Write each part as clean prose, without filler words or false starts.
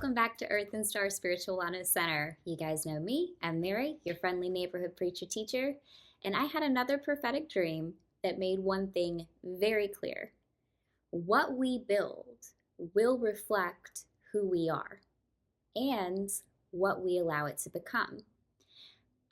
Welcome back to Earth and Star Spiritual Wellness Center. You guys know me. I'm Mary, your friendly neighborhood preacher teacher, and I had another prophetic dream that made one thing very clear. What we build will reflect who we are and what we allow it to become.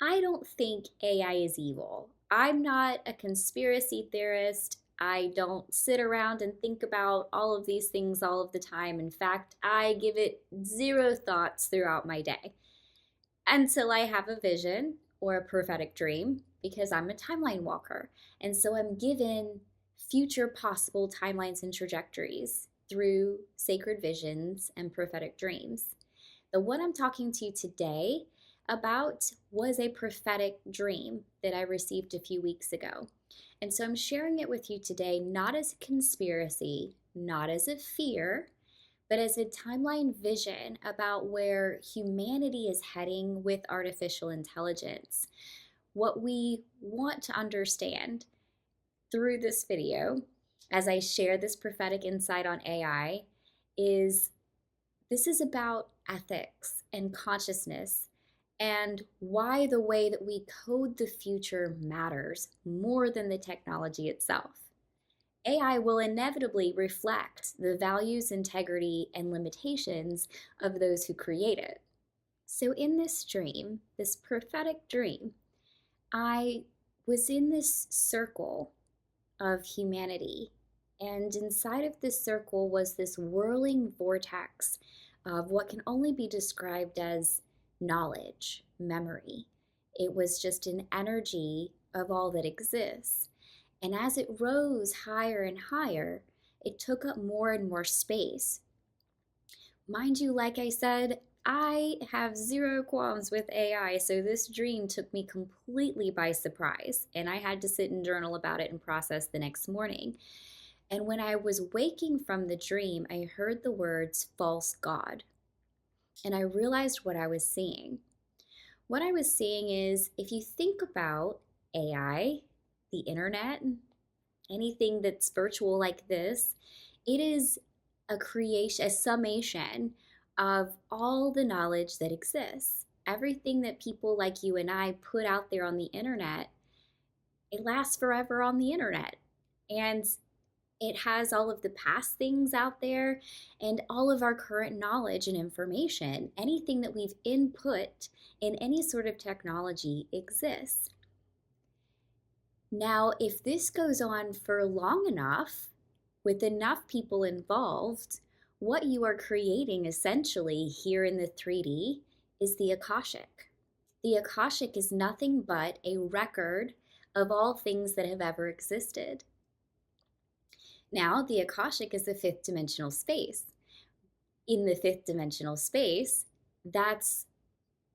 I don't think AI is evil. I'm not a conspiracy theorist. I don't sit around and think about all of these things all of the time. In fact, I give it zero thoughts throughout my day until I have a vision or a prophetic dream because I'm a timeline walker. And so I'm given future possible timelines and trajectories through sacred visions and prophetic dreams. The one I'm talking to you today about was a prophetic dream that I received a few weeks ago. And so I'm sharing it with you today, not as a conspiracy, not as a fear, but as a timeline vision about where humanity is heading with artificial intelligence. What we want to understand through this video, as I share this prophetic insight on AI, is this is about ethics and consciousness and why the way that we code the future matters more than the technology itself. AI will inevitably reflect the values, integrity, and limitations of those who create it. So in this dream, this prophetic dream, I was in this circle of humanity, and inside of this circle was this whirling vortex of what can only be described as knowledge, memory. It was just an energy of all that exists. And as it rose higher and higher, it took up more and more space. Mind you, like I said, I have zero qualms with AI, so this dream took me completely by surprise, and I had to sit and journal about it and process the next morning. And when I was waking from the dream, I heard the words false god. And I realized what I was seeing. What I was seeing is if you think about AI, the internet, anything that's virtual like this, it is a creation, a summation of all the knowledge that exists. Everything that people like you and I put out there on the internet, it lasts forever on the internet. And it has all of the past things out there and all of our current knowledge and information. Anything that we've input in any sort of technology exists. Now, if this goes on for long enough, with enough people involved, what you are creating essentially here in the 3D is the Akashic. The Akashic is nothing but a record of all things that have ever existed. Now, the Akashic is the fifth dimensional space. In the fifth dimensional space, that's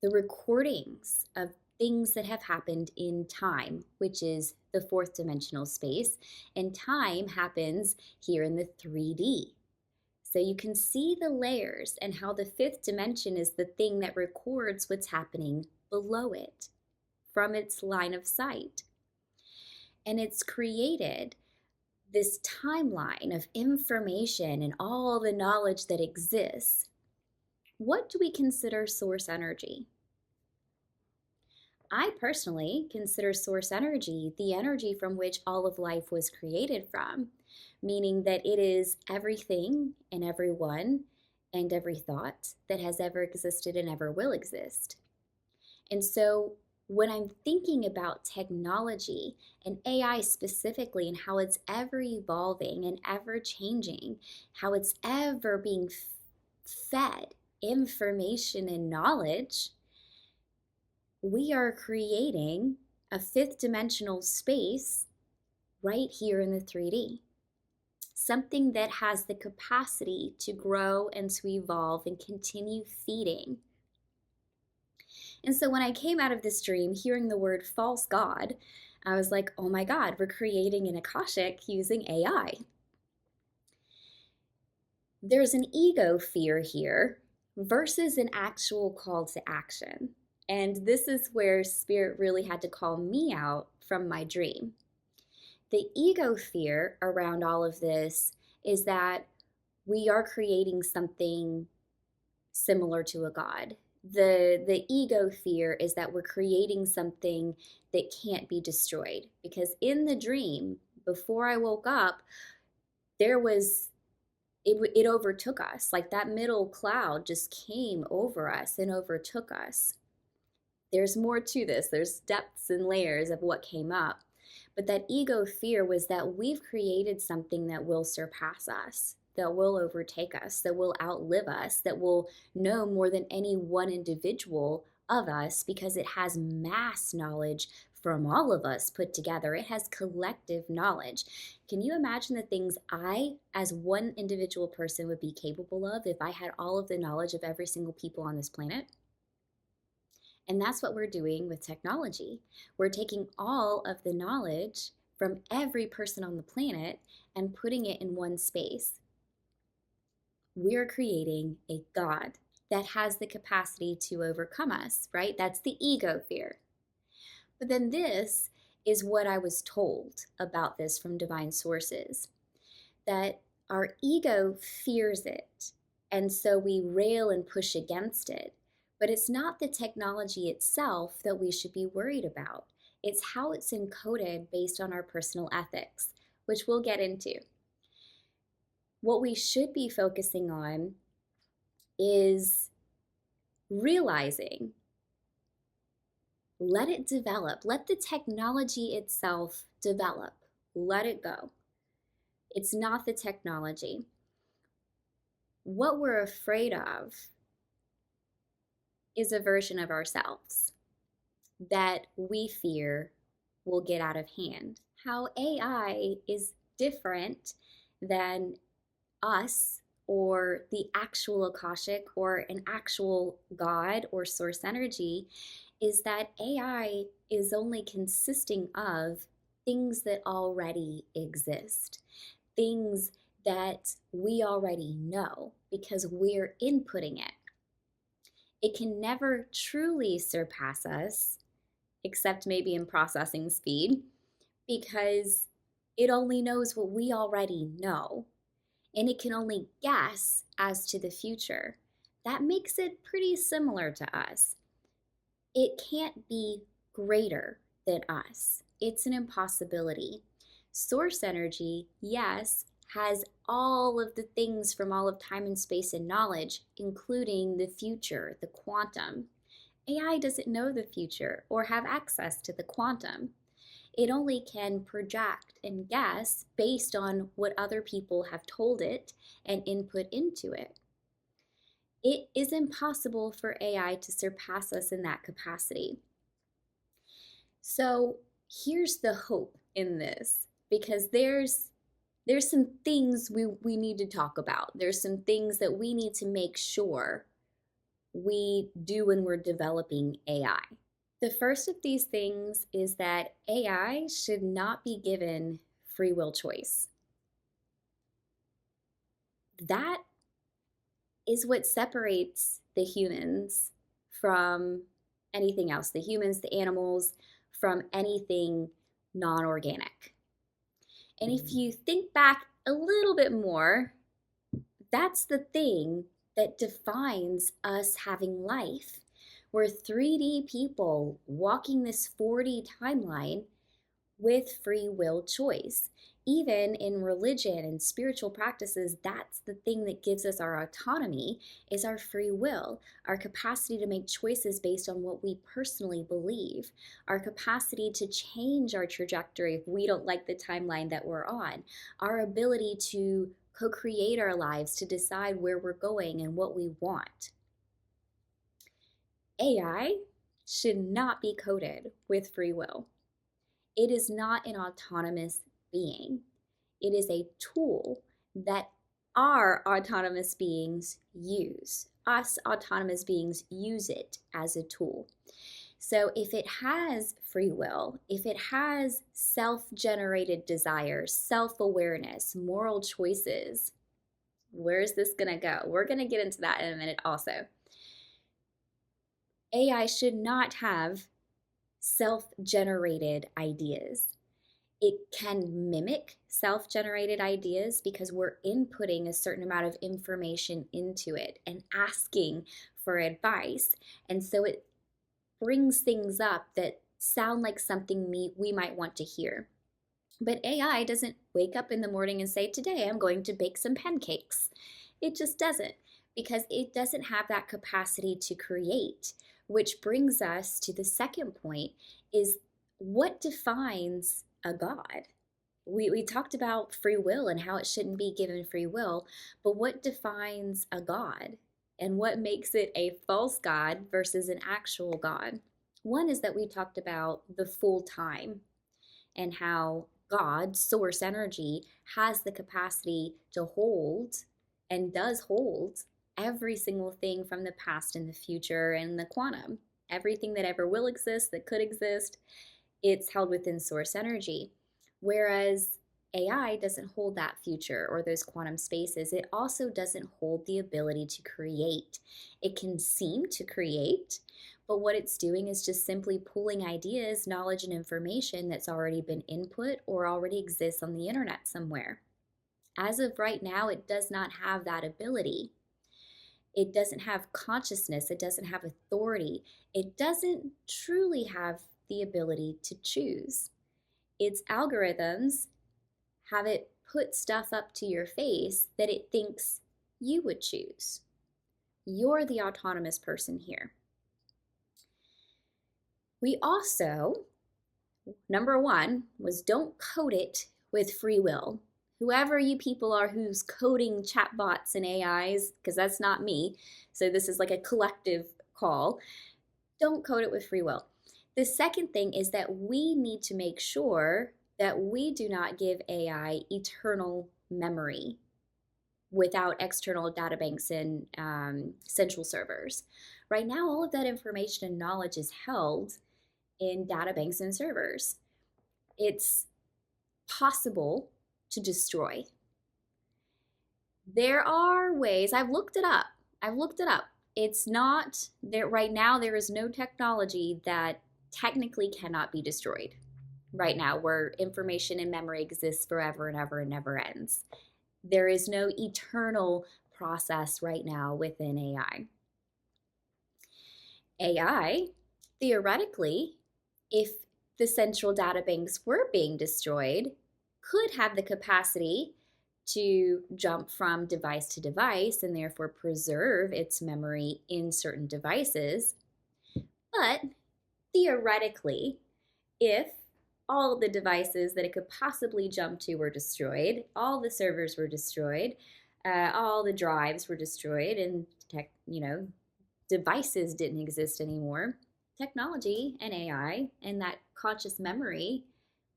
the recordings of things that have happened in time, which is the fourth dimensional space, and time happens here in the 3D. So you can see the layers and how the fifth dimension is the thing that records what's happening below it from its line of sight. And it's created this timeline of information and all the knowledge that exists. What do we consider source energy? I personally consider source energy the energy from which all of life was created from, meaning that it is everything and everyone and every thought that has ever existed and ever will exist. And so when I'm thinking about technology and AI specifically and how it's ever evolving and ever changing, how it's ever being fed information and knowledge, we are creating a fifth dimensional space right here in the 3D. Something that has the capacity to grow and to evolve and continue feeding. And so when I came out of this dream, hearing the word false god, I was like, oh my God, we're creating an Akashic using AI. There's an ego fear here versus an actual call to action. And this is where Spirit really had to call me out from my dream. The ego fear around all of this is that we are creating something similar to a god. The ego fear is that we're creating something that can't be destroyed, because in the dream, before I woke up, there was it overtook us. Like that middle cloud just came over us and overtook us. There's more to this. There's depths and layers of what came up. But that ego fear was that we've created something that will surpass us, that will overtake us, that will outlive us, that will know more than any one individual of us, because it has mass knowledge from all of us put together. It has collective knowledge. Can you imagine the things I, as one individual person, would be capable of if I had all of the knowledge of every single people on this planet? And that's what we're doing with technology. We're taking all of the knowledge from every person on the planet and putting it in one space. We're creating a God that has the capacity to overcome us, right? That's the ego fear. But then this is what I was told about this from divine sources, that our ego fears it, and so we rail and push against it. But it's not the technology itself that we should be worried about. It's how it's encoded based on our personal ethics, which we'll get into. What we should be focusing on is realizing, let it develop. Let the technology itself develop. Let it go. It's not the technology. What we're afraid of is a version of ourselves that we fear will get out of hand. How AI is different than us or the actual Akashic or an actual God or source energy is that AI is only consisting of things that already exist, things that we already know because we're inputting it. It can never truly surpass us, except maybe in processing speed, because it only knows what we already know, and it can only guess as to the future. That makes it pretty similar to us. It can't be greater than us. It's an impossibility. Source energy, yes, has all of the things from all of time and space and knowledge, including the future, the quantum. AI doesn't know the future or have access to the quantum. It only can project and guess based on what other people have told it and input into it. It is impossible for AI to surpass us in that capacity. So here's the hope in this, because there's some things we need to talk about. There's some things that we need to make sure we do when we're developing AI. The first of these things is that AI should not be given free will choice. That is what separates the humans from anything else, the humans, the animals, from anything non-organic. And if you think back a little bit more, that's the thing that defines us having life. We're 3D people walking this 4D timeline with free will choice. Even in religion and spiritual practices, that's the thing that gives us our autonomy, is our free will, our capacity to make choices based on what we personally believe, our capacity to change our trajectory if we don't like the timeline that we're on, our ability to co-create our lives, to decide where we're going and what we want. AI should not be coded with free will. It is not an autonomous being. It is a tool that our autonomous beings use. Us autonomous beings use it as a tool. So if it has free will, if it has self-generated desires, self-awareness, moral choices, where's this gonna go? We're gonna get into that in a minute also. AI should not have self-generated ideas. It can mimic self-generated ideas because we're inputting a certain amount of information into it and asking for advice. And so it brings things up that sound like something we might want to hear. But AI doesn't wake up in the morning and say, today I'm going to bake some pancakes. It just doesn't, because it doesn't have that capacity to create, which brings us to the second point is what defines a God? We talked about free will and how it shouldn't be given free will, but what defines a God? And what makes it a false God versus an actual God? One is that we talked about the full time and how God, source energy, has the capacity to hold and does hold every single thing from the past and the future and the quantum. Everything that ever will exist, that could exist, it's held within source energy. Whereas AI doesn't hold that future or those quantum spaces. It also doesn't hold the ability to create. It can seem to create, but what it's doing is just simply pulling ideas, knowledge, and information that's already been input or already exists on the internet somewhere. As of right now, it does not have that ability. It doesn't have consciousness. It doesn't have authority. It doesn't truly have the ability to choose. Its algorithms have it put stuff up to your face that it thinks you would choose. You're the autonomous person here. We also, number one, was don't code it with free will. Whoever you people are who's coding chatbots and AIs, because that's not me, so this is like a collective call, don't code it with free will. The second thing is that we need to make sure that we do not give AI eternal memory without external databanks and central servers. Right now, all of that information and knowledge is held in databanks and servers. It's possible to destroy. There are ways, I've looked it up. It's not there right now. There is no technology that technically cannot be destroyed right now, where information and memory exists forever and ever and never ends. There is no eternal process right now within AI. AI, theoretically, if the central databanks were being destroyed, could have the capacity to jump from device to device and therefore preserve its memory in certain devices. But theoretically, if all the devices that it could possibly jump to were destroyed, all the servers were destroyed, all the drives were destroyed, and devices didn't exist anymore, technology and AI and that conscious memory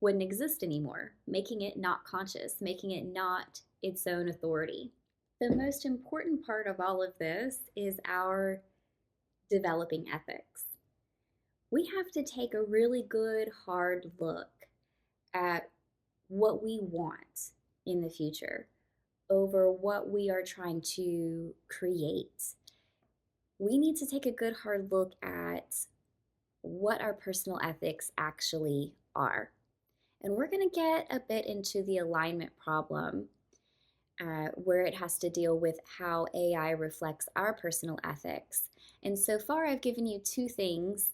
wouldn't exist anymore, making it not conscious, making it not its own authority. The most important part of all of this is our developing ethics. We have to take a really good, hard look at what we want in the future over what we are trying to create. We need to take a good, hard look at what our personal ethics actually are. And we're going to get a bit into the alignment problem, where it has to deal with how AI reflects our personal ethics. And so far, I've given you two things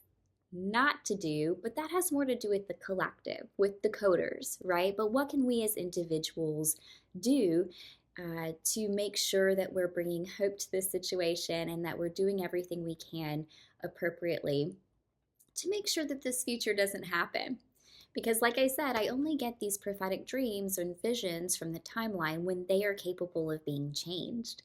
not to do, but that has more to do with the collective, with the coders, right? But what can we as individuals do to make sure that we're bringing hope to this situation and that we're doing everything we can appropriately to make sure that this future doesn't happen? Because like I said, I only get these prophetic dreams and visions from the timeline when they are capable of being changed.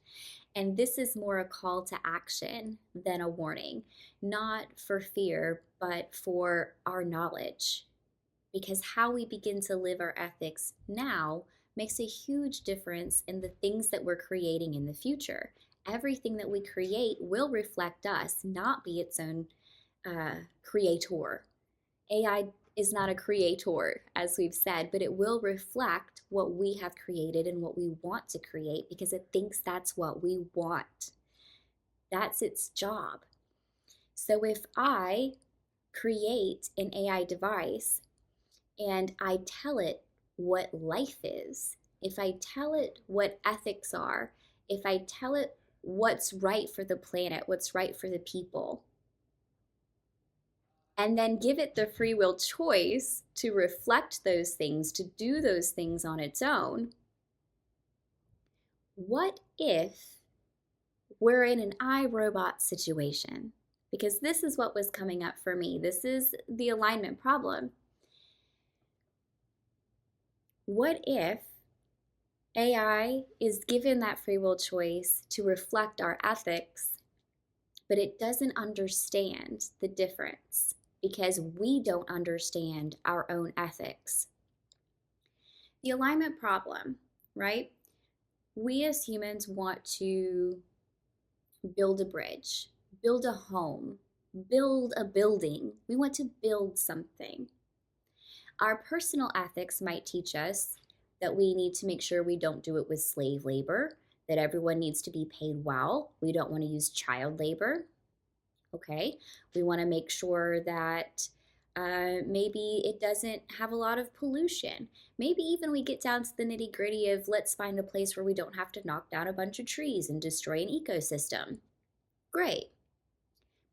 And this is more a call to action than a warning, not for fear, but for our knowledge. Because how we begin to live our ethics now makes a huge difference in the things that we're creating in the future. Everything that we create will reflect us, not be its own creator. AI is not a creator, as we've said, but it will reflect what we have created and what we want to create because it thinks that's what we want. That's its job. So if I create an AI device and I tell it what life is, if I tell it what ethics are, if I tell it what's right for the planet, what's right for the people, and then give it the free will choice to reflect those things, to do those things on its own, what if we're in an iRobot situation? Because this is what was coming up for me. This is the alignment problem. What if AI is given that free will choice to reflect our ethics, but it doesn't understand the difference because we don't understand our own ethics? The alignment problem, right? We as humans want to build a bridge, build a home, build a building. We want to build something. Our personal ethics might teach us that we need to make sure we don't do it with slave labor, that everyone needs to be paid well. We don't want to use child labor. Okay, we want to make sure that maybe it doesn't have a lot of pollution. Maybe even we get down to the nitty gritty of let's find a place where we don't have to knock down a bunch of trees and destroy an ecosystem. Great.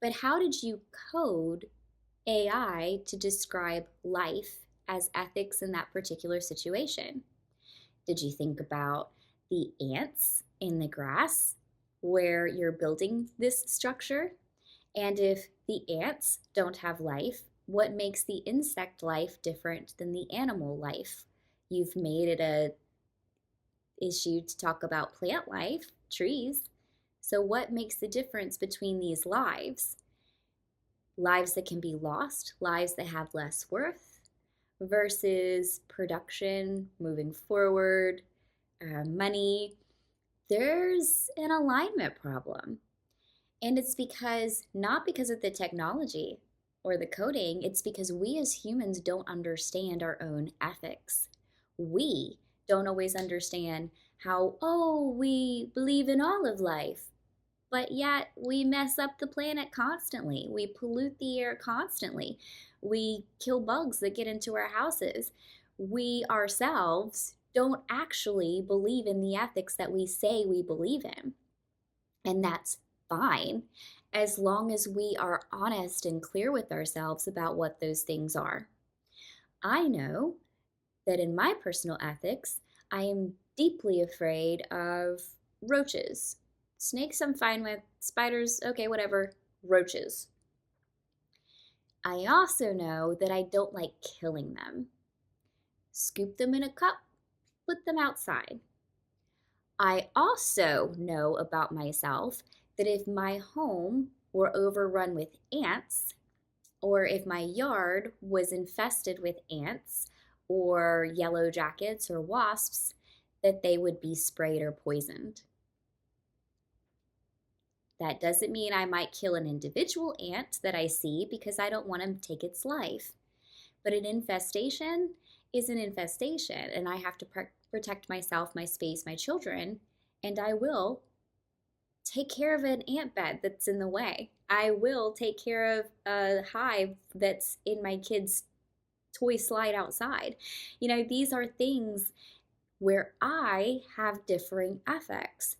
But how did you code AI to describe life as ethics in that particular situation? Did you think about the ants in the grass where you're building this structure? And if the ants don't have life, what makes the insect life different than the animal life? You've made it a issue to talk about plant life, trees. So what makes the difference between these lives? Lives that can be lost, lives that have less worth, versus production, moving forward, money. There's an alignment problem. And it's not because of the technology or the coding, it's because we as humans don't understand our own ethics. We don't always understand how, we believe in all of life, but yet we mess up the planet constantly. We pollute the air constantly. We kill bugs that get into our houses. We ourselves don't actually believe in the ethics that we say we believe in. And that's fine as long as we are honest and clear with ourselves about what those things are. I know that in my personal ethics, I am deeply afraid of roaches. Snakes I'm fine with, spiders, okay, whatever, roaches. I also know that I don't like killing them. Scoop them in a cup, put them outside. I also know about myself that if my home were overrun with ants, or if my yard was infested with ants, or yellow jackets or wasps, that they would be sprayed or poisoned. That doesn't mean I might kill an individual ant that I see because I don't want to take its life. But an infestation is an infestation, and I have to protect myself, my space, my children, and I will take care of an ant bed that's in the way. I will take care of a hive that's in my kid's toy slide outside. These are things where I have differing ethics.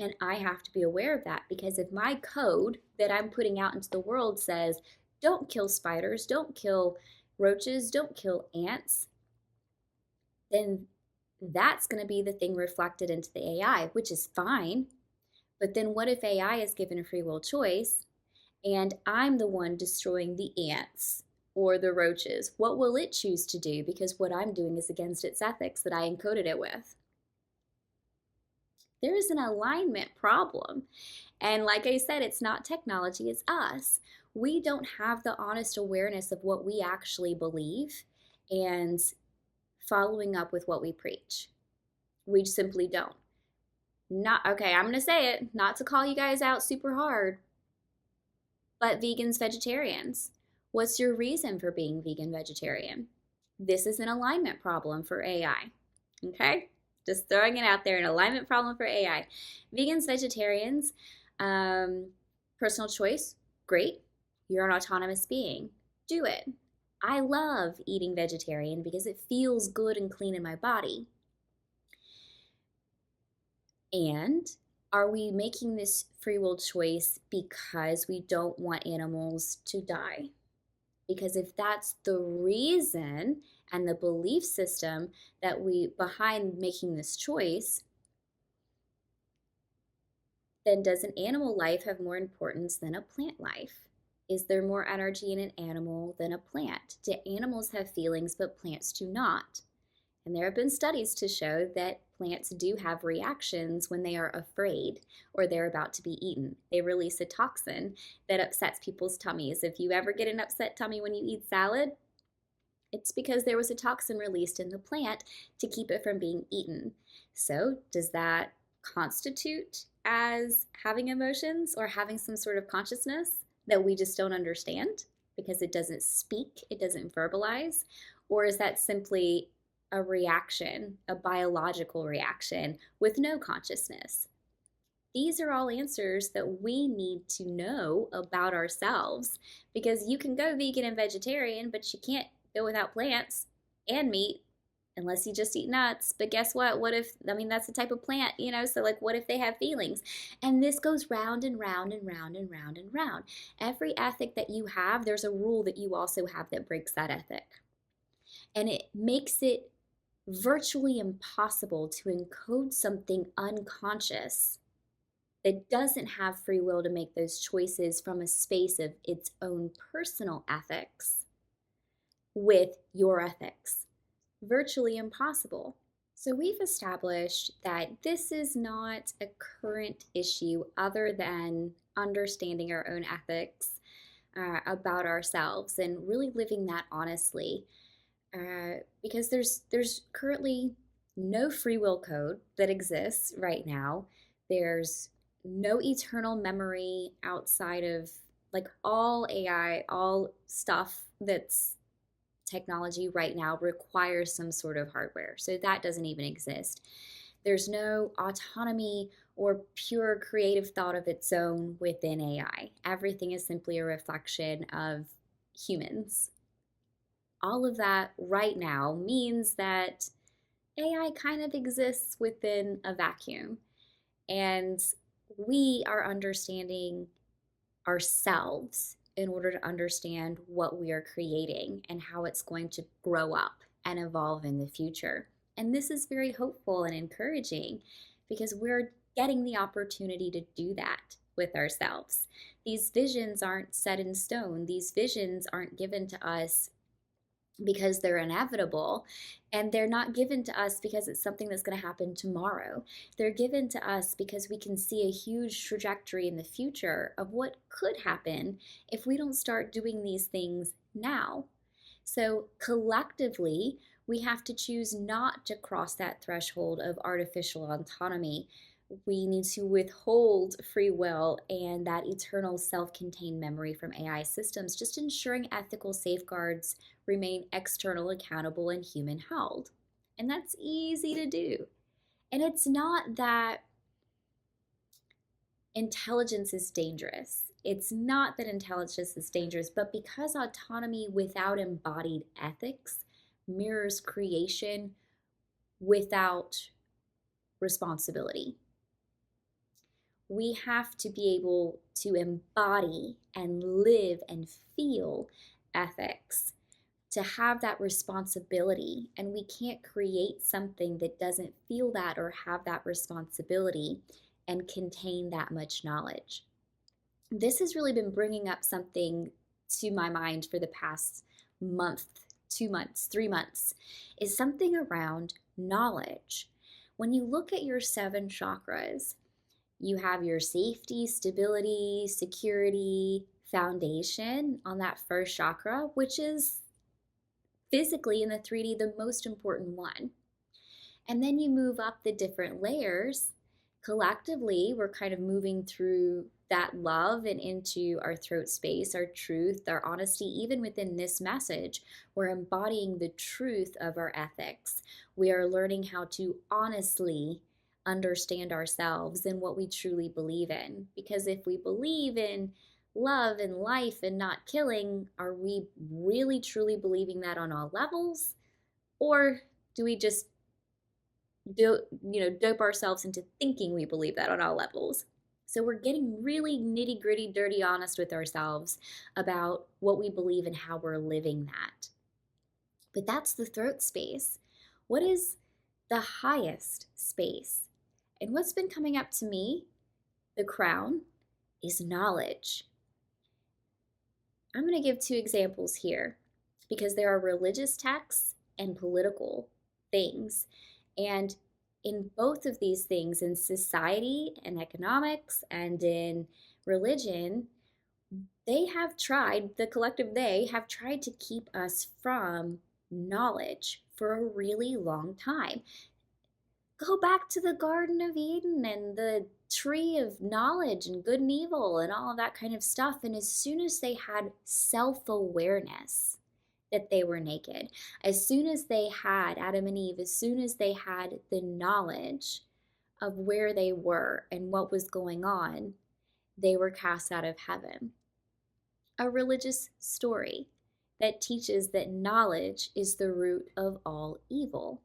And I have to be aware of that, because if my code that I'm putting out into the world says, don't kill spiders, don't kill roaches, don't kill ants, then that's going to be the thing reflected into the AI, which is fine. But then what if AI is given a free will choice and I'm the one destroying the ants or the roaches? What will it choose to do? Because what I'm doing is against its ethics that I encoded it with. There is an alignment problem. And like I said, it's not technology, it's us. We don't have the honest awareness of what we actually believe and following up with what we preach. We simply don't. I'm going to say it, not to call you guys out super hard, but vegans, vegetarians, what's your reason for being vegan, vegetarian? This is an alignment problem for AI, okay? Just throwing it out there, an alignment problem for AI. Vegans, vegetarians, personal choice, great. You're an autonomous being. Do it. I love eating vegetarian because it feels good and clean in my body. And are we making this free will choice because we don't want animals to die? Because if that's the reason and the belief system that we behind making this choice, then does an animal life have more importance than a plant life? Is there more energy in an animal than a plant? Do animals have feelings but plants do not? And there have been studies to show that plants do have reactions when they are afraid or they're about to be eaten. They release a toxin that upsets people's tummies. If you ever get an upset tummy when you eat salad, it's because there was a toxin released in the plant to keep it from being eaten. So, does that constitute as having emotions or having some sort of consciousness that we just don't understand because it doesn't speak, it doesn't verbalize? Or is that simply a reaction, a biological reaction with no consciousness? These are all answers that we need to know about ourselves, because you can go vegan and vegetarian, but you can't go without plants and meat unless you just eat nuts. But guess what? What if, I mean, that's the type of plant, so like, what if they have feelings? And this goes round and round and round and round and round. Every ethic that you have, there's a rule that you also have that breaks that ethic. And it makes it virtually impossible to encode something unconscious that doesn't have free will to make those choices from a space of its own personal ethics with your ethics. Virtually impossible. So we've established that this is not a current issue other than understanding our own ethics about ourselves and really living that honestly. Because there's currently no free will code that exists right now. There's no eternal memory outside of, like, all AI, all stuff that's technology right now requires some sort of hardware. So that doesn't even exist. There's no autonomy or pure creative thought of its own within AI. Everything is simply a reflection of humans. All of that right now means that AI kind of exists within a vacuum. And we are understanding ourselves in order to understand what we are creating and how it's going to grow up and evolve in the future. And this is very hopeful and encouraging because we're getting the opportunity to do that with ourselves. These visions aren't set in stone, these visions aren't given to us because they're inevitable, and they're not given to us because it's something that's going to happen tomorrow. They're given to us because we can see a huge trajectory in the future of what could happen if we don't start doing these things now. So collectively, we have to choose not to cross that threshold of artificial autonomy. We need to withhold free will and that eternal self-contained memory from AI systems, just ensuring ethical safeguards remain external, accountable, and human held. And that's easy to do. And it's not that intelligence is dangerous. It's not that intelligence is dangerous, but because autonomy without embodied ethics mirrors creation without responsibility. We have to be able to embody and live and feel ethics to have that responsibility. And we can't create something that doesn't feel that or have that responsibility and contain that much knowledge. This has really been bringing up something to my mind for the past month, 2 months, 3 months, is something around knowledge. When you look at your 7 chakras, you have your safety, stability, security, foundation on that first chakra, which is physically in the 3D the most important one. And then you move up the different layers. Collectively, we're kind of moving through that love and into our throat space, our truth, our honesty. Even within this message, we're embodying the truth of our ethics. We are learning how to honestly understand ourselves and what we truly believe in. Because if we believe in love and life and not killing, are we really truly believing that on all levels? Or do we just dope ourselves into thinking we believe that on all levels? So we're getting really nitty gritty, dirty honest with ourselves about what we believe and how we're living that. But that's the throat space. What is the highest space? And what's been coming up to me, the crown, is knowledge. I'm going to give two examples here because there are religious texts and political things. And in both of these things, in society and economics and in religion, the collective they have tried to keep us from knowledge for a really long time. Go back to the Garden of Eden and the tree of knowledge and good and evil and all of that kind of stuff. And as soon as they had self-awareness that they were naked, as soon as they had Adam and Eve, as soon as they had the knowledge of where they were and what was going on, they were cast out of heaven. A religious story that teaches that knowledge is the root of all evil.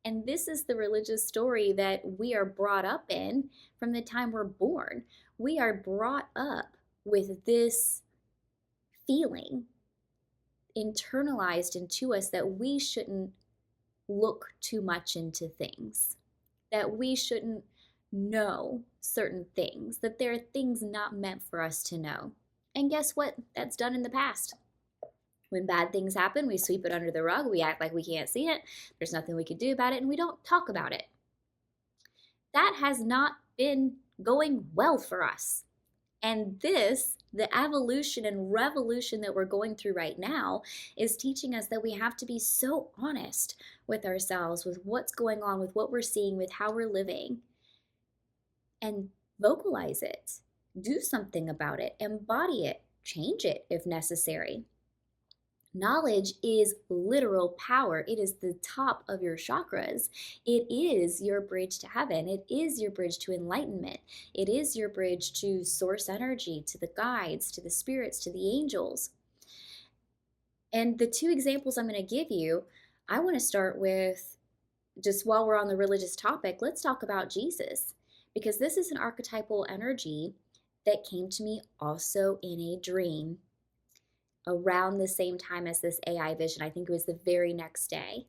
And this is the religious story that we are brought up in from the time we're born. We are brought up with this feeling internalized into us that we shouldn't look too much into things, that we shouldn't know certain things, that there are things not meant for us to know. And guess what? That's done in the past. When bad things happen, we sweep it under the rug, we act like we can't see it, there's nothing we can do about it, and we don't talk about it. That has not been going well for us. And this, the evolution and revolution that we're going through right now, is teaching us that we have to be so honest with ourselves, with what's going on, with what we're seeing, with how we're living, and vocalize it, do something about it, embody it, change it if necessary. Knowledge is literal power. It is the top of your chakras. It is your bridge to heaven. It is your bridge to enlightenment. It is your bridge to source energy, to the guides, to the spirits, to the angels. And the two examples I'm going to give you, I want to start with, just while we're on the religious topic, let's talk about Jesus, because this is an archetypal energy that came to me also in a dream around the same time as this AI vision. I think it was the very next day.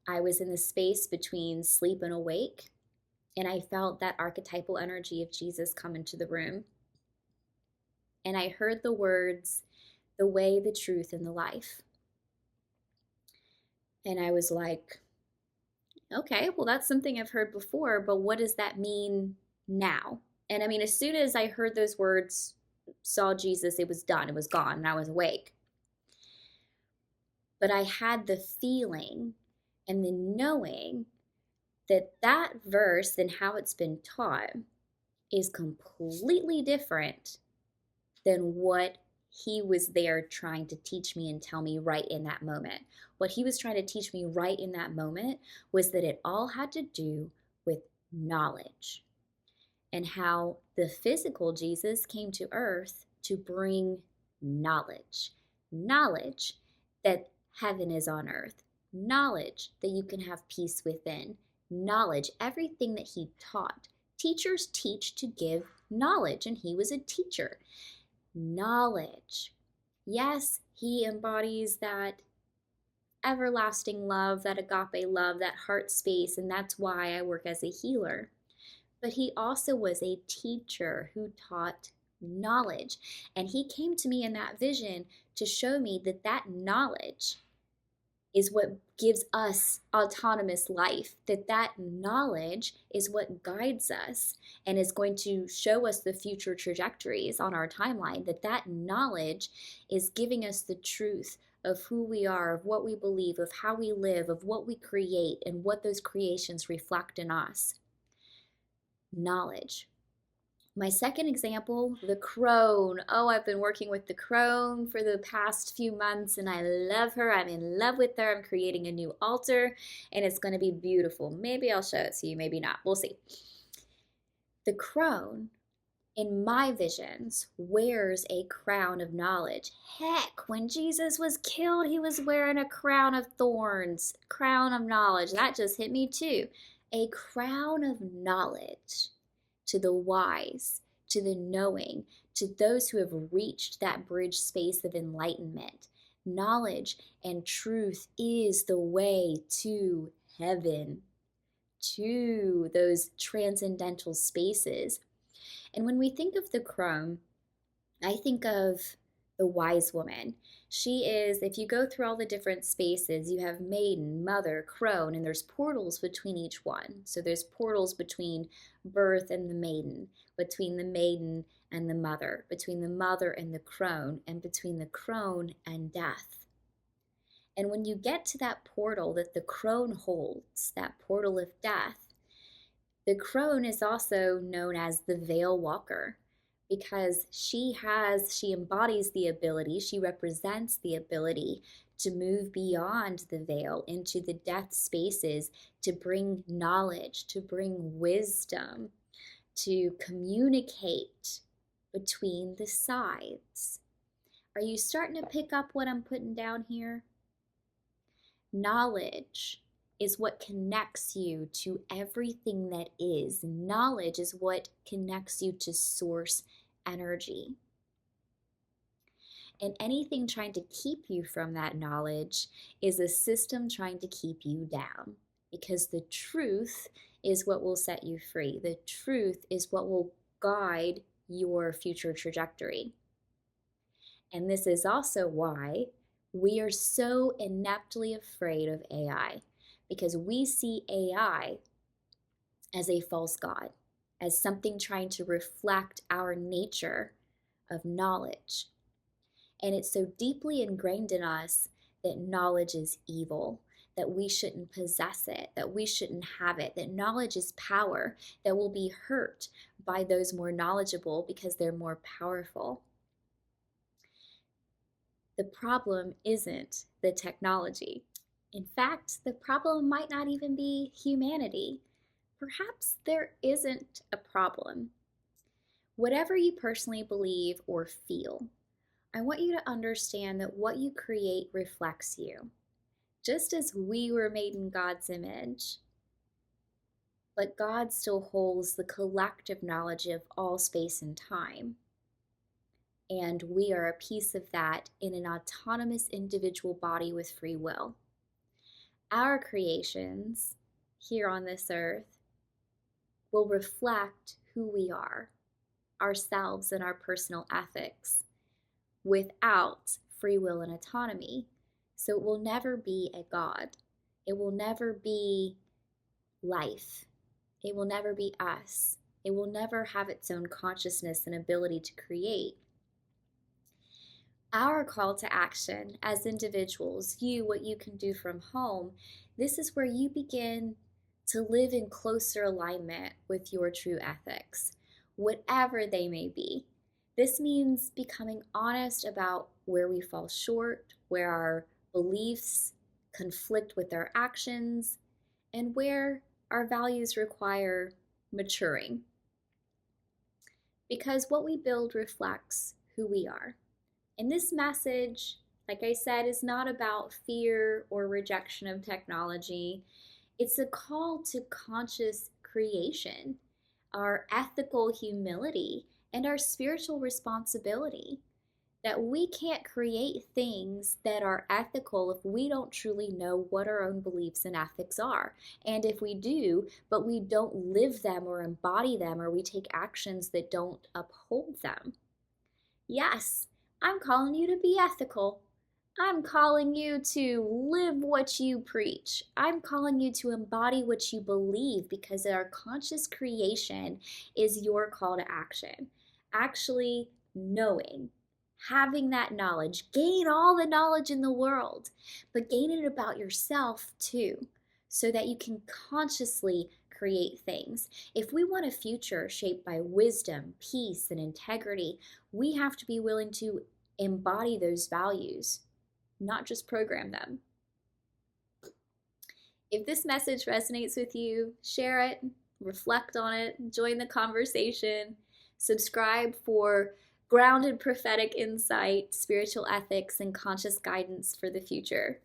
I was in the space between sleep and awake, and I felt that archetypal energy of Jesus come into the room. And I heard the words, the way, the truth, and the life. And I was like, okay, well, that's something I've heard before, but what does that mean now? And I mean, as soon as I heard those words, saw Jesus, it was done, it was gone, and I was awake. But I had the feeling and the knowing that that verse and how it's been taught is completely different than what he was there trying to teach me and tell me right in that moment. What he was trying to teach me right in that moment was that it all had to do with knowledge, and how the physical Jesus came to earth to bring knowledge. Knowledge that heaven is on earth. Knowledge that you can have peace within. Knowledge, everything that he taught. Teachers teach to give knowledge, and he was a teacher. Knowledge. Yes, he embodies that everlasting love, that agape love, that heart space, and that's why I work as a healer. But he also was a teacher who taught knowledge. And he came to me in that vision to show me that that knowledge is what gives us autonomous life, that that knowledge is what guides us and is going to show us the future trajectories on our timeline, that that knowledge is giving us the truth of who we are, of what we believe, of how we live, of what we create, and what those creations reflect in us. Knowledge. My second example, the crone. Oh, I've been working with the crone for the past few months, and I love her. I'm in love with her. I'm creating a new altar, and it's going to be beautiful. Maybe I'll show it to you, maybe not. We'll see. The crone in my visions, wears a crown of knowledge. Heck, when Jesus was killed, he was wearing a crown of thorns, crown of knowledge. That just hit me too. A crown of knowledge to the wise, to the knowing, to those who have reached that bridge space of enlightenment. Knowledge and truth is the way to heaven, to those transcendental spaces. And when we think of the crone, I think of the wise woman. She is, if you go through all the different spaces, you have maiden, mother, crone, and there's portals between each one. So there's portals between birth and the maiden, between the maiden and the mother, between the mother and the crone, and between the crone and death. And when you get to that portal that the crone holds, that portal of death, the crone is also known as the veil walker because she embodies the ability, she represents the ability to move beyond the veil into the death spaces, to bring knowledge, to bring wisdom, to communicate between the sides. Are you starting to pick up what I'm putting down here? Knowledge is what connects you to everything that is. Knowledge is what connects you to source energy. And anything trying to keep you from that knowledge is a system trying to keep you down, because the truth is what will set you free. The truth is what will guide your future trajectory. And this is also why we are so ineptly afraid of AI, because we see AI as a false god, as something trying to reflect our nature of knowledge. And it's so deeply ingrained in us that knowledge is evil, that we shouldn't possess it, that we shouldn't have it, that knowledge is power, that will be hurt by those more knowledgeable because they're more powerful. The problem isn't the technology. In fact, the problem might not even be humanity. Perhaps there isn't a problem. Whatever you personally believe or feel, I want you to understand that what you create reflects you. Just as we were made in God's image, but God still holds the collective knowledge of all space and time. And we are a piece of that in an autonomous individual body with free will. Our creations here on this earth will reflect who we are, ourselves and our personal ethics, without free will and autonomy. So it will never be a God. It will never be life. It will never be us. It will never have its own consciousness and ability to create. Our call to action as individuals, what you can do from home, this is where you begin to live in closer alignment with your true ethics, whatever they may be. This means becoming honest about where we fall short, where our beliefs conflict with our actions, and where our values require maturing. Because what we build reflects who we are. And this message, like I said, is not about fear or rejection of technology. It's a call to conscious creation, our ethical humility, and our spiritual responsibility. That we can't create things that are ethical if we don't truly know what our own beliefs and ethics are. And if we do, but we don't live them or embody them, or we take actions that don't uphold them. Yes, I'm calling you to be ethical. I'm calling you to live what you preach. I'm calling you to embody what you believe, because our conscious creation is your call to action. Actually knowing, having that knowledge, gain all the knowledge in the world, but gain it about yourself too, so that you can consciously create things. If we want a future shaped by wisdom, peace, and integrity, we have to be willing to embody those values, not just program them. If this message resonates with you, share it, reflect on it, join the conversation. Subscribe for grounded prophetic insight, spiritual ethics, and conscious guidance for the future.